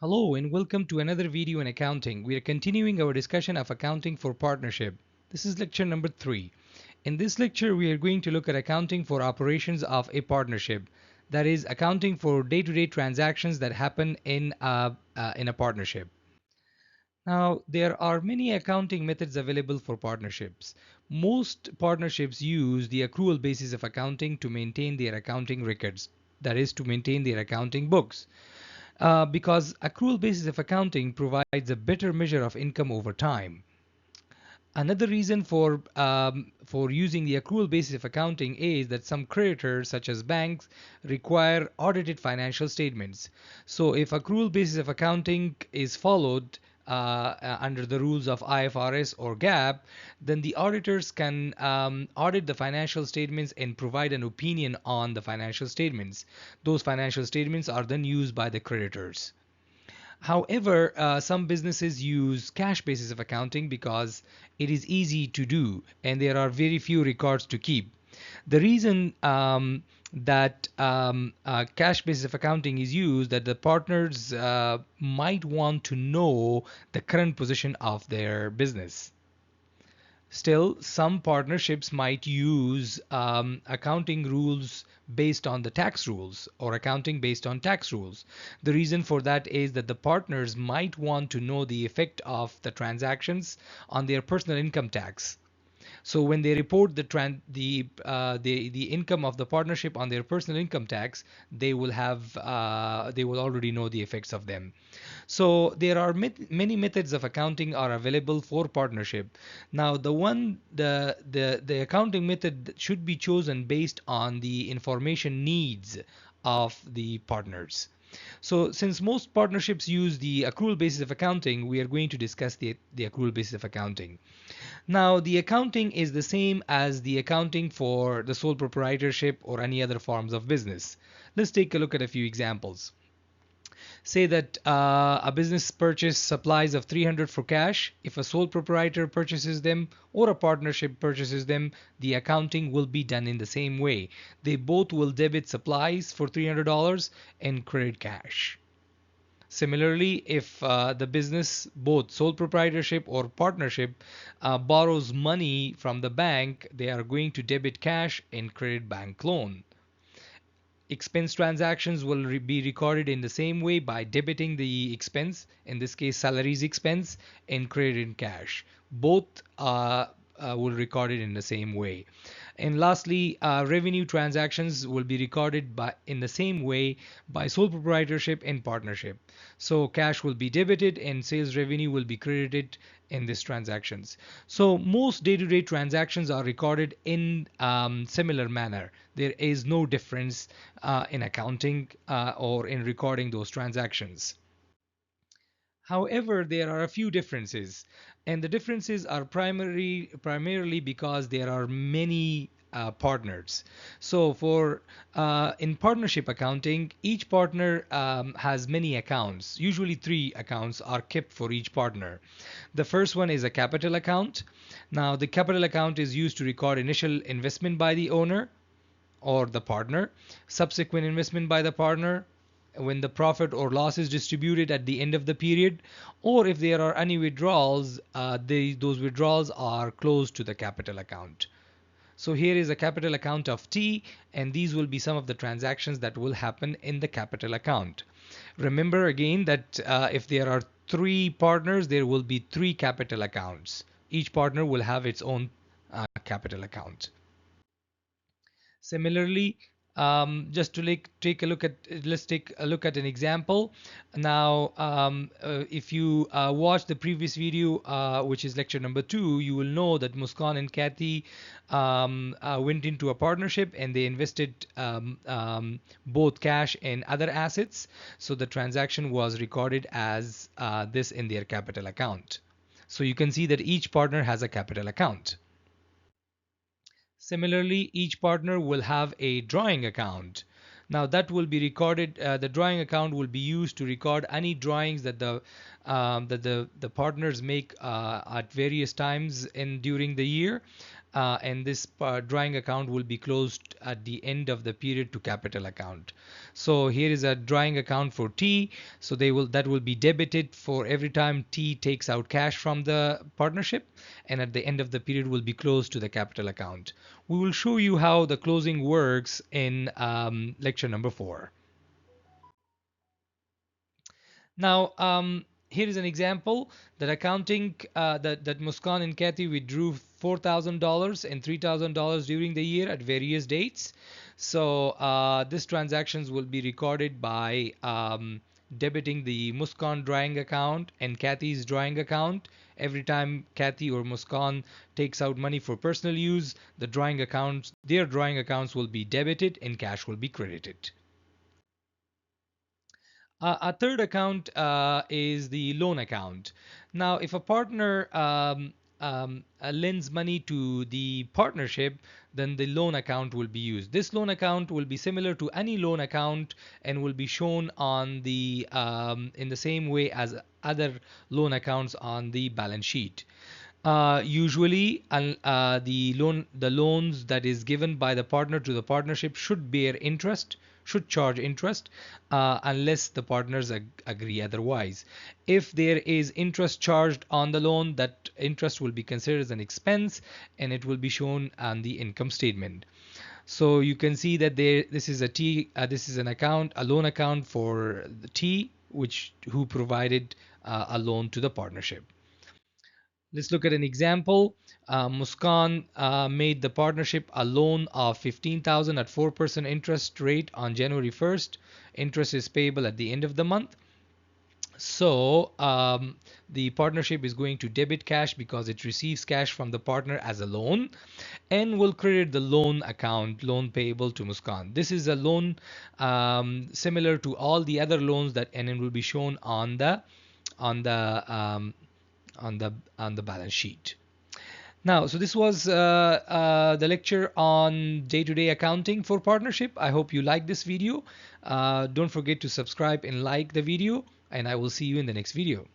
Hello and welcome to another video in accounting. We are continuing our discussion of accounting for partnership. This is lecture number 3. In this lecture, we are going to look at accounting for operations of a partnership. That is, accounting for day-to-day transactions that happen in a partnership. Now, there are many accounting methods available for partnerships. Most partnerships use the accrual basis of accounting to maintain their accounting records. That is, to maintain their accounting books. Because accrual basis of accounting provides a better measure of income over time. Another reason for using the accrual basis of accounting is that some creditors, such as banks, require audited financial statements. So, if accrual basis of accounting is followed under the rules of IFRS or GAAP, then the auditors can audit the financial statements and provide an opinion on the financial statements. Those financial statements are then used by the creditors. However, some businesses use cash basis of accounting because it is easy to do and there are very few records to keep. The reason that cash basis of accounting is used that the partners might want to know the current position of their business. Still, some partnerships might use accounting rules based on the tax rules or accounting based on tax rules. The reason for that is that the partners might want to know the effect of the transactions on their personal income tax. So when they report the income of the partnership on their personal income tax, they will already know the effects of them. So there are many methods of accounting are available for partnership. Now the accounting method should be chosen based on the information needs of the partners. So since most partnerships use the accrual basis of accounting, we are going to discuss the accrual basis of accounting. Now, the accounting is the same as the accounting for the sole proprietorship or any other forms of business. Let's take a look at a few examples. Say that a business purchase supplies of 300 for cash. If a sole proprietor purchases them or a partnership purchases them, the accounting will be done in the same way. They both will debit supplies for $300 and credit cash. Similarly, if the business, both sole proprietorship or partnership, borrows money from the bank, they are going to debit cash and credit bank loan. Expense transactions will be recorded in the same way by debiting the expense, in this case salaries expense, and crediting cash. Both will record it in the same way. And lastly, revenue transactions will be recorded in the same way by sole proprietorship and partnership. So cash will be debited and sales revenue will be credited in these transactions. So most day-to-day transactions are recorded in similar manner. There is no difference in accounting or in recording those transactions. However, there are a few differences, and the differences are primarily because there are many partners. So for in partnership accounting, each partner has many accounts. Usually 3 accounts are kept for each partner. The first one is a capital account. Now the capital account is used to record initial investment by the owner or the partner, subsequent investment by the partner, when the profit or loss is distributed at the end of the period, or if there are any withdrawals, those withdrawals are closed to the capital account. So here is a capital account of T, and these will be some of the transactions that will happen in the capital account. Remember again that if there are 3 partners, there will be 3 capital accounts. Each partner will have its own capital account. Similarly, just to take a look at, let's take a look at an example. Now, if you watch the previous video, which is lecture number 2, you will know that Muskan and Kathy went into a partnership and they invested both cash and other assets. So the transaction was recorded as this in their capital account. So you can see that each partner has a capital account. Similarly, each partner will have a drawing account. Now that will be recorded. The drawing account will be used to record any drawings that the partners make at various times during the year. and this drawing account will be closed at the end of the period to capital account. So here is a drawing account for T. So that will be debited for every time T takes out cash from the partnership, and at the end of the period will be closed to the capital account. We will show you how the closing works in lecture number 4. Now, here is an example that that Muskan and Kathy withdrew $4,000 and $3,000 during the year at various dates. So this transactions will be recorded by debiting the Muskan drawing account and Kathy's drawing account. Every time Kathy or Muskan takes out money for personal use, their drawing accounts will be debited and cash will be credited. A third account is the loan account. Now, if a partner lends money to the partnership, then the loan account will be used. This loan account will be similar to any loan account and will be shown on the in the same way as other loan accounts on the balance sheet. Usually, the loans that is given by the partner to the partnership should charge interest, unless the partners agree otherwise. If there is interest charged on the loan, that interest will be considered as an expense and it will be shown on the income statement. So you can see that this is a loan account for the T, who provided a loan to the partnership. Let's look at an example. Muskan made the partnership a loan of 15,000 at 4% interest rate on January 1st. Interest is payable at the end of the month. So the partnership is going to debit cash because it receives cash from the partner as a loan, and will credit the loan account, loan payable to Muskan. This is a loan similar to all the other loans and it will be shown on the on the um, on the balance sheet. Now, so this was the lecture on day-to-day accounting for partnership. I hope you liked this video. Don't forget to subscribe and like the video, and I will see you in the next video.